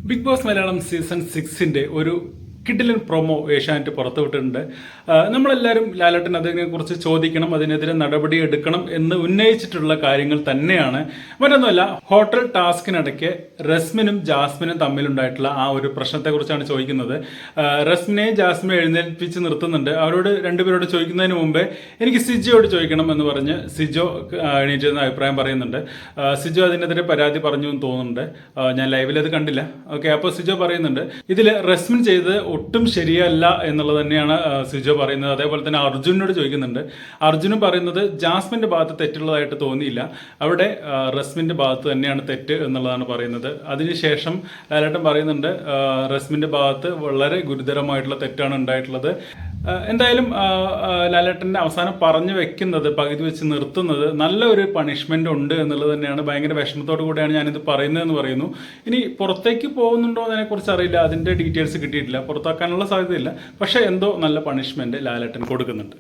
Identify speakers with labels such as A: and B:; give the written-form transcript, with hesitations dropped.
A: Big boss Malayalam season 6 ഒരു കിഡിലൻ promo Asianet പുറത്തുവിട്ടിട്ടുണ്ട്. നമ്മളെല്ലാവരും ലാലേട്ടൻ അതിനെക്കുറിച്ച് ചോദിക്കണം, അതിനെതിരെ നടപടി എടുക്കണം എന്ന് ഉന്നയിച്ചിട്ടുള്ള കാര്യങ്ങൾ തന്നെയാണ്. മറ്റൊന്നുമല്ല, ഹോട്ടൽ ടാസ്കിനിടയ്ക്ക് റസ്മിനും ജാസ്മിനും തമ്മിലുണ്ടായിട്ടുള്ള ആ ഒരു പ്രശ്നത്തെക്കുറിച്ചാണ് ചോദിക്കുന്നത്. റസ്മിനെയും ജാസ്മിനെ എഴുന്നേൽപ്പിച്ച് നിർത്തുന്നുണ്ട്. അവരോട് രണ്ടുപേരോട് ചോദിക്കുന്നതിന് മുമ്പേ എനിക്ക് സിജോയോട് ചോദിക്കണം എന്ന് പറഞ്ഞ് സിജോ എണീറ്റിരുന്ന അഭിപ്രായം പറയുന്നുണ്ട്. സിജോ അതിനെതിരെ പരാതി പറഞ്ഞു എന്ന് തോന്നുന്നുണ്ട്. ഞാൻ ലൈവിൽ അത് കണ്ടില്ല. ഓക്കെ, അപ്പോൾ സിജോ പറയുന്നുണ്ട് ഇതിൽ റസ്മിൻ ചെയ്ത് ഒട്ടും ശരിയല്ല എന്നുള്ളത് തന്നെയാണ് സിജോ പറയുന്നത്. അതേപോലെ തന്നെ അർജുനോട് ചോദിക്കുന്നുണ്ട്. അർജുനും പറയുന്നത് ജാസ്മിന്റെ ഭാഗത്ത് തെറ്റുള്ളതായിട്ട് തോന്നിയില്ല, അവിടെ റസ്മിന്റെ ഭാഗത്ത് തന്നെയാണ് തെറ്റ് എന്നുള്ളതാണ് പറയുന്നത്. അതിനുശേഷം ലാലേട്ടൻ പറയുന്നുണ്ട് റസ്മിന്റെ ഭാഗത്ത് വളരെ ഗുരുതരമായിട്ടുള്ള തെറ്റാണ് ഉണ്ടായിട്ടുള്ളത്. എന്തായാലും ലാലേട്ടൻ്റെ അവസാനം പറഞ്ഞു വെക്കുന്നത്, പകുതി വെച്ച് നിർത്തുന്നത് നല്ല ഒരു പണിഷ്മെന്റ് ഉണ്ട് എന്നുള്ളത് തന്നെയാണ്. ഭയങ്കര വിഷമത്തോടു കൂടിയാണ് ഞാനിത് പറയുന്നതെന്ന് പറയുന്നു. ഇനി പുറത്തേക്ക് പോകുന്നുണ്ടോ എന്നതിനെക്കുറിച്ച് അറിയില്ല, അതിൻ്റെ ഡീറ്റെയിൽസ് കിട്ടിയിട്ടില്ല, പുറത്താക്കാനുള്ള സാധ്യതയില്ല. പക്ഷേ എന്തോ നല്ല പണിഷ്മെന്റ് ലാലേട്ടൻ കൊടുക്കുന്നുണ്ട്.